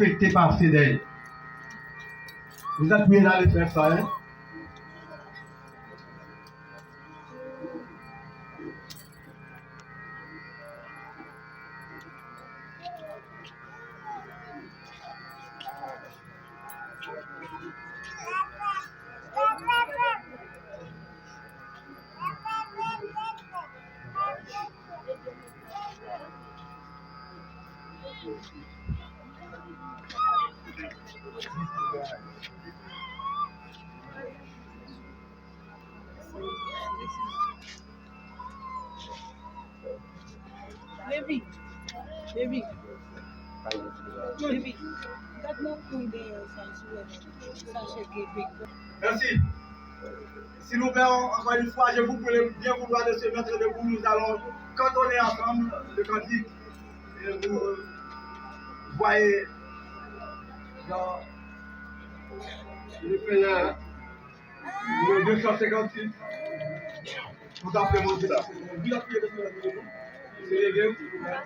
affecté par Fidèle. Vous appuyez là les frères ça, hein? Baby. Merci. S'il vous plaît, encore une fois, je vous prie bien vouloir de se mettre debout. Nous allons cantonner ensemble le cantique. Et vous voyez dans le Pélin, le 256. Vous appelez mon ça. Vous appuyez dessus la vidéo. C'est les gars, s'il vous plaît.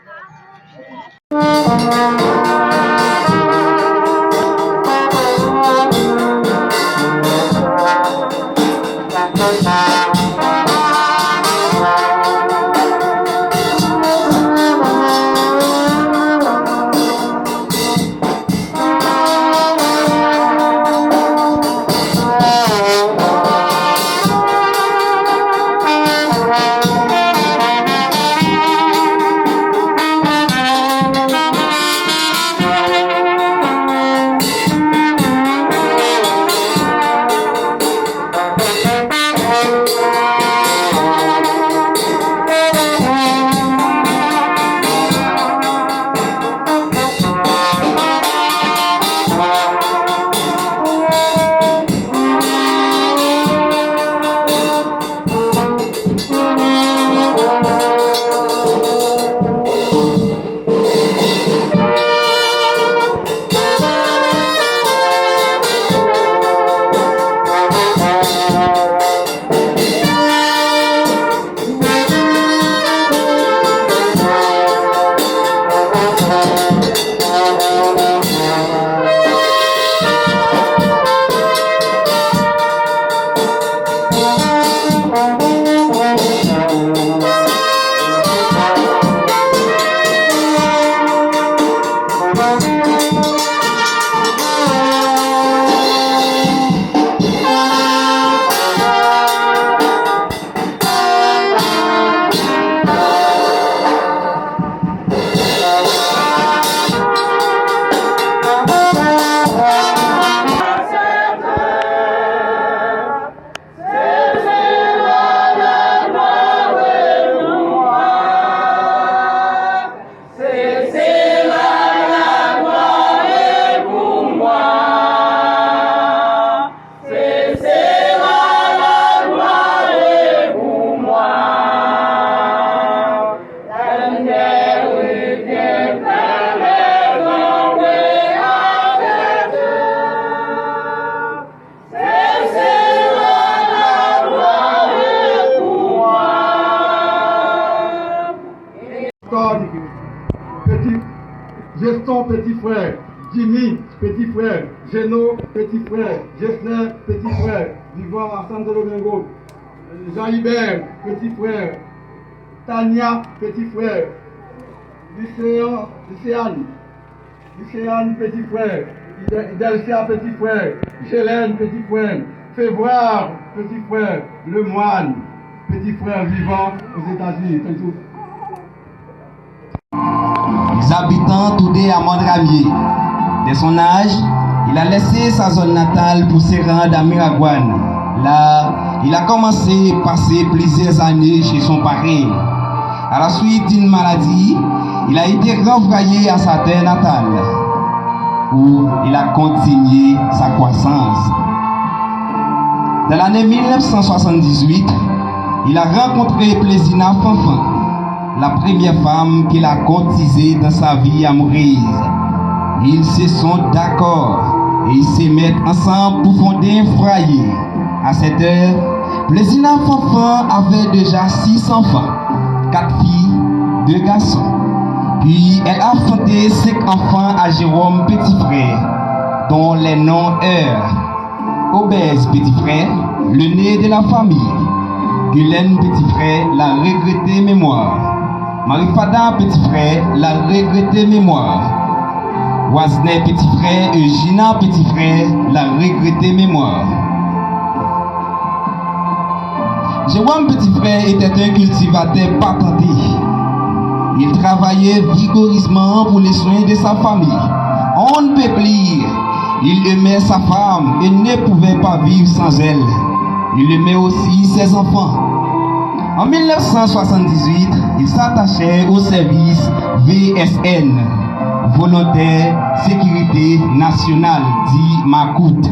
Geston, petit frère. Jimmy, petit frère. Geno, petit frère. Gessner, petit frère. Vivant à Santo Domingo. Jean-Hubert, petit frère. Tania, petit frère. Lucéane, petit frère. Delcia, petit frère. Gélène, petit frère. Février, petit frère. Lemoine, petit frère vivant aux États-Unis. Les habitants tournés à Mondramier. Dès son âge, il a laissé sa zone natale pour se rendre à Miragouane. Là, il a commencé à passer plusieurs années chez son parrain. À la suite d'une maladie, il a été renvoyé à sa terre natale, où il a continué sa croissance. Dans l'année 1978, il a rencontré Plaisina Fanfan, la première femme qu'il a courtisée dans sa vie amoureuse. Ils se sont d'accord et ils se mettent ensemble pour fonder un foyer. À cette heure, Plaisina Fanfan avait déjà 6 enfants, 4 filles, 2 garçons. Puis elle a fondé 5 enfants à Jérôme petit frère, dont les noms heurent. Obèse petit frère, le nez de la famille. Guylaine petit frère, la regrettée mémoire. Marifada petit frère, la regrettée mémoire. Wasner petit frère, Eugina petit frère, la regrettée mémoire. Jérôme petit frère était un cultivateur patenté. Il travaillait vigoureusement pour les soins de sa famille. On ne peut plus. Il aimait sa femme et ne pouvait pas vivre sans elle. Il aimait aussi ses enfants. En 1978, il s'attachait au service VSN, Volontaire Sécurité Nationale, dit Macoute.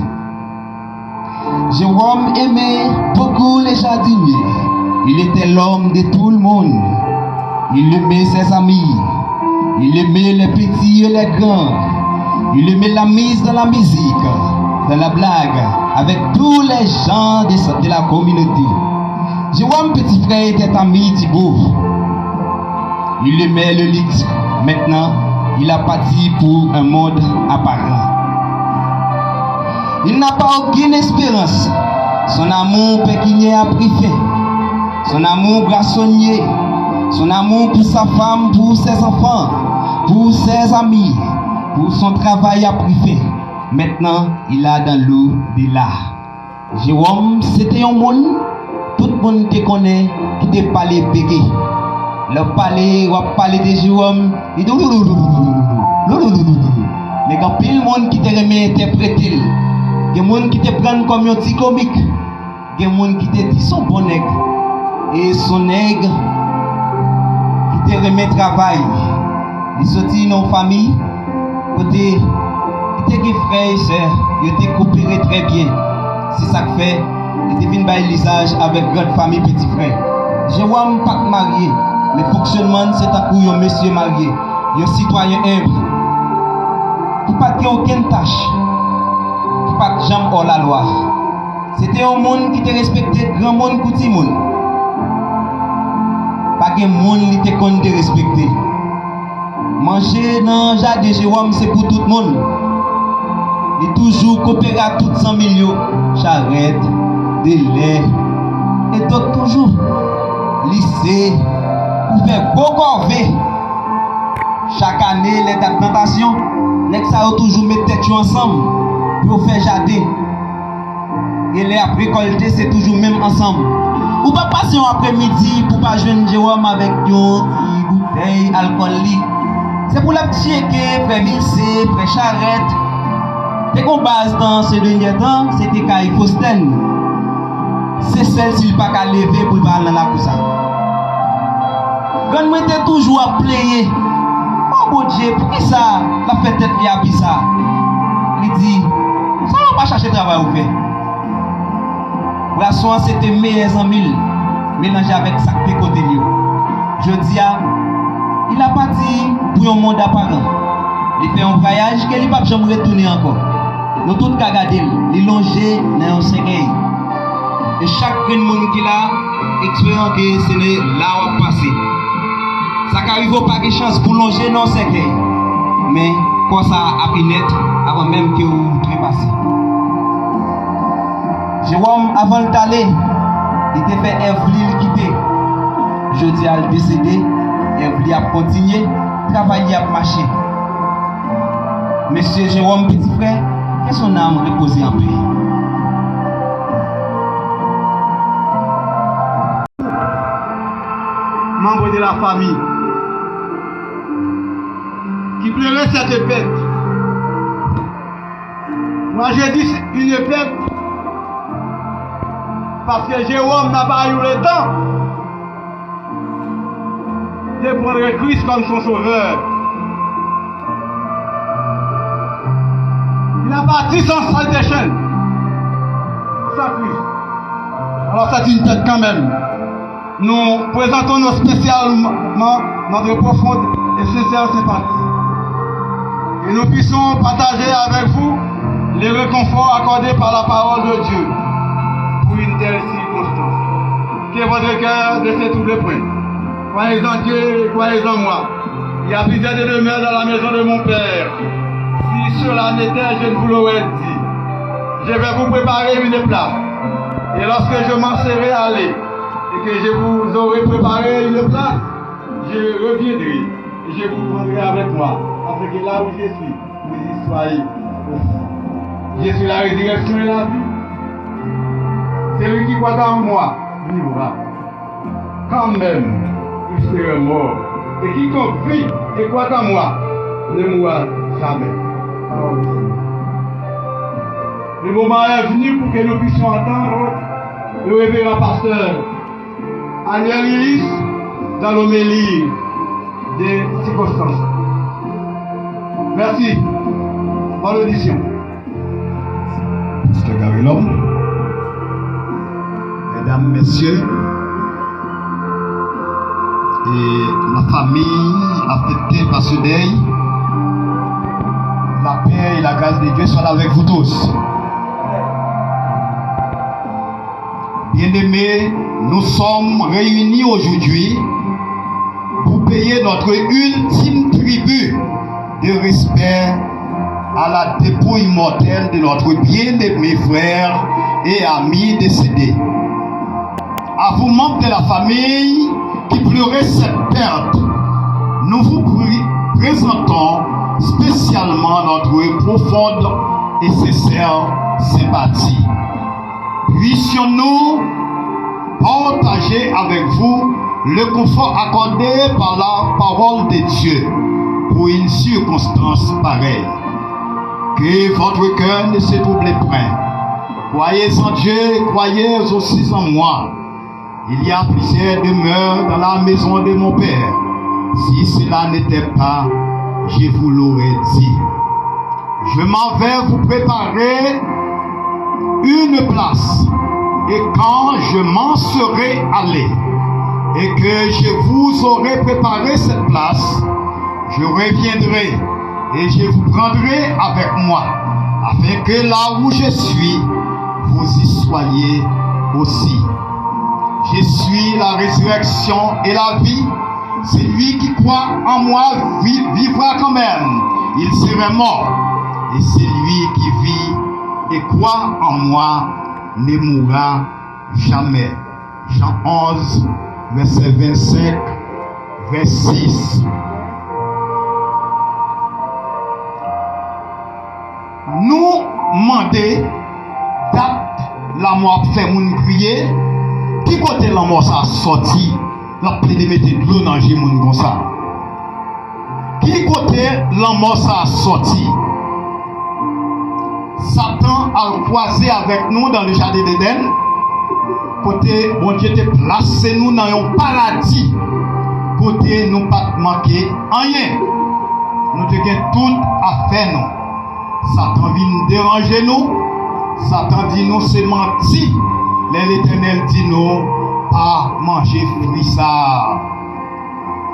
Jérôme aimait beaucoup les jardiniers. Il était l'homme de tout le monde. Il aimait ses amis. Il aimait les petits et les grands. Il aimait la mise dans la musique, dans la blague, avec tous les gens de la communauté. Jérôme petit frère était ami Thibault. Il aimait le luxe. Maintenant, il a parti pour un monde apparent. Il n'a pas aucune espérance. Son amour pécuniaire a pris fin. Son amour brassonnier. Son amour pour sa femme, pour ses enfants, pour ses amis, pour son travail a pris fin. Maintenant, il a dans l'eau de là. Jérôme, c'était un monde, tout le monde te connaît, qui te parlait bégué. Le palais, ou parler de Jérôme, il dit mais quand pile le monde qui te remet interpréter, il y a des gens qui te prennent comme un petit comique, il y a des gens qui te disent son bon nègre, et son nègre qui te remet travail. Il sortit dans la famille, côté, il était frère et soeur, il était coopéré très bien. C'est ça que fait, il était venu bailler l'usage avec grande famille petit frère. Jérôme pas marié, mais fonctionnement c'est un coup un monsieur marié, un citoyen humble, qui n'a pas aucune tâche, qui n'a pas jamais hors la loi. C'était un monde qui te respectait, grand monde pour petit monde. Pas de monde qui te compte de respecter. Manger dans le jardin de Jérôme, c'est pour tout le monde. Il est toujours coopéré à toutes 100 millions. Charrette, des laits, et d'autres toujours. Lycée, pour faire gros corvée. Chaque année, les dates de plantation, les ça toujours mettre tête ensemble pour faire jardin. Et les récolter, c'est toujours même ensemble. Ou pas passer un après-midi pour pas jouer Jérôme avec une bouteille alcoolique. C'est pour la petite checker, frère lycée, frère charrette. Dès qu'on base dans ce dernier temps, c'était Caï Faustin. C'est celle s'il pas qu'à lever pour aller dans la poussa. Quand moi était toujours à player, oh mon Dieu, pour qui ça? La fait tête via ça. Il dit, ça va pas chercher travail au fait. Brasson c'était meilleurs amis, mélangé avec ça de côté de lui. Je dis, il a parti pour un monde apparent. Il fait un voyage qu'il n'a pas jamais retourner encore. Nous tous regardons, il longé dans un séquel. Et chaque monde qui a expérience que ce n'est là où passer. Ça n'arrive pas de chance pour longer dans un séquel. Mais quand ça a pu net avant même que vous trépassez. Jérôme, avant d'aller, il était fait Evely quitter. Je dis à le décéder, Evely a continué, travailler à marcher. Monsieur Jérôme, petit frère, que son âme repose en paix. Membre de la famille qui pleurait cette fête. Moi j'ai dit une fête parce que Jérôme n'a pas eu le temps de prendre Christ comme son sauveur. Il a parti sans salvation, sans Christ. Alors c'est une fête quand même. Nous présentons spécialement notre profonde et sincère sympathie. Et nous puissions partager avec vous les réconforts accordés par la parole de Dieu pour une telle circonstance. Que votre cœur de ces tous les points. Croyez en Dieu et croyez en moi. Il y a plusieurs de demeures dans la maison de mon Père. Si cela n'était, je ne vous l'aurais dit. Je vais vous préparer une place. Et lorsque je m'en serai allé et que je vous aurai préparé une place, je reviendrai et je vous prendrai avec moi. Parce que là où je suis, vous y soyez aussi. Je suis la résurrection et la vie. Celui qui croit en moi vivra. Quand même, il sera mort. Et quiconque vit et croit en moi ne mourra jamais. Le moment est venu pour que nous puissions entendre le révérend pasteur Aniel Iris dans l'homélie des circonstances. Merci. Bonne audition. Pasteur Garilom, mesdames, messieurs, et la famille affectée par ce deuil, la paix et la grâce de Dieu soient avec vous tous. Bien-aimés, nous sommes réunis aujourd'hui pour payer notre ultime tribut de respect à la dépouille mortelle de notre bien-aimé frère et ami décédé. À vous, membres de la famille qui pleurez cette perte, nous vous présentons spécialement notre profonde et sincère sympathie. Puissions-nous partager avec vous le confort accordé par la parole de Dieu pour une circonstance pareille. Que votre cœur ne se trouble point. Croyez en Dieu, croyez aussi en moi. Il y a plusieurs demeures dans la maison de mon Père. Si cela n'était pas, je vous l'aurais dit. Je m'en vais vous préparer une place. Et quand je m'en serai allé et que je vous aurai préparé cette place, je reviendrai et je vous prendrai avec moi, afin que là où je suis, vous y soyez aussi. Je suis la résurrection et la vie. Celui qui croit en moi vivra quand même. Il serait mort. Et celui qui vit et croit en moi ne mourra jamais. Jean 11, verset 25, verset 6. Nous demander date la mort fait moun crier. Qui côté la mort ça sorti? La plaie de mettre de l'eau dans le moun comme ça. Qui côté la mort ça sorti? Satan a croisé avec nous dans le jardin d'Éden. Côté bon Dieu te placé nous dans un paradis. Côté nous pas manquer rien. Nous te gain tout à faire nous. Satan vient déranger nous. Satan dit nous c'est menti. L'Éternel dit nous pas manger fruit ça.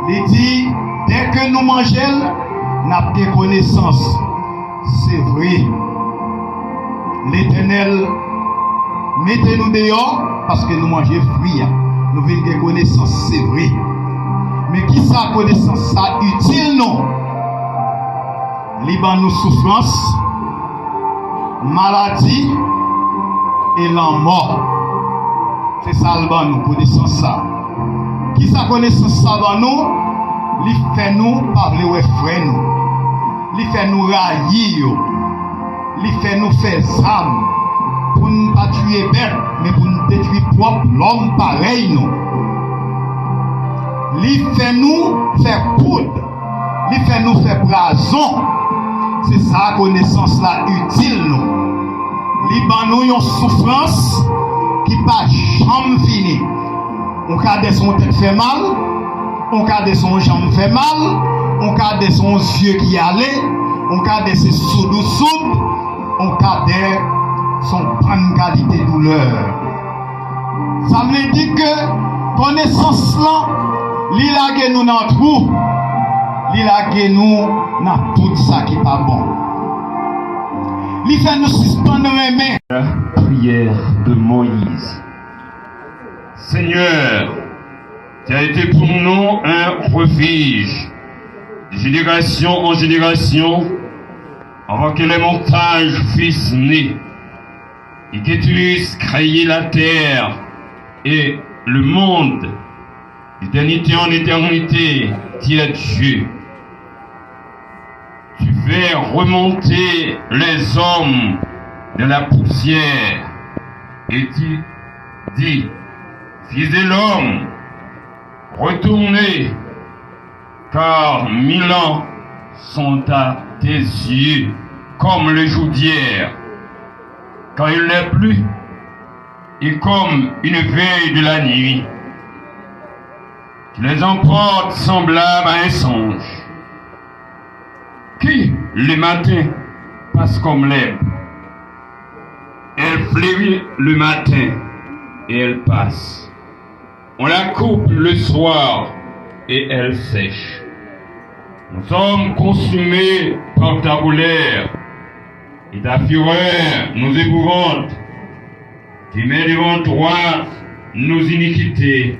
Il dit dès que nous mangeons, nous avons des connaissances. C'est vrai. L'Éternel mettez-nous dehors parce que nous mangeons fruit. Nous venons des connaissances, c'est vrai. Mais qui ça connaissance ça utile non? Liban nous souffrance, maladie et la mort. C'est ça le ban nous connaissance ça. Qui ça connaissance ça dans nous? Li fait nous parler ouais frère nous. Li fait nous railler. Li fait nous faire âme pour ne pas tuer bête, mais pour nous détruire propre l'homme pareil nous. Li fait nous faire poudre. Li fait nous faire blason. C'est ça connaissance là utile nous. Li ban nous une souffrance qui pas jamais fini. On garde son tête fait mal, on garde son jambe fait mal, on garde son yeux qui allait, on garde ses soudes, on garde son bonne qualité douleur. Ça veut dire que connaissance là, li lage nous dans trou, li lage nous dans tout ça qui pas bon. Li fait nous suspendre les mains. Prière de Moïse. Seigneur, tu as été pour nous un refuge, génération en génération, avant que les montagnes fussent nées, et que tu eusses créé la terre et le monde, d'éternité en éternité, tu es Dieu. Tu fais remonter les hommes de la poussière, et tu dis, fils de l'homme, retournez, car 1000 ans sont à tes yeux comme le jour d'hier, quand il n'est plus, et comme une veille de la nuit. Tu les emportes semblables à un songe, qui, le matin, passe comme l'herbe. Elle fleurit le matin, et elle passe. On la coupe le soir, et elle sèche. Nous sommes consumés par ta colère, et ta fureur nous épouvante. Tu mets devant toi nos iniquités.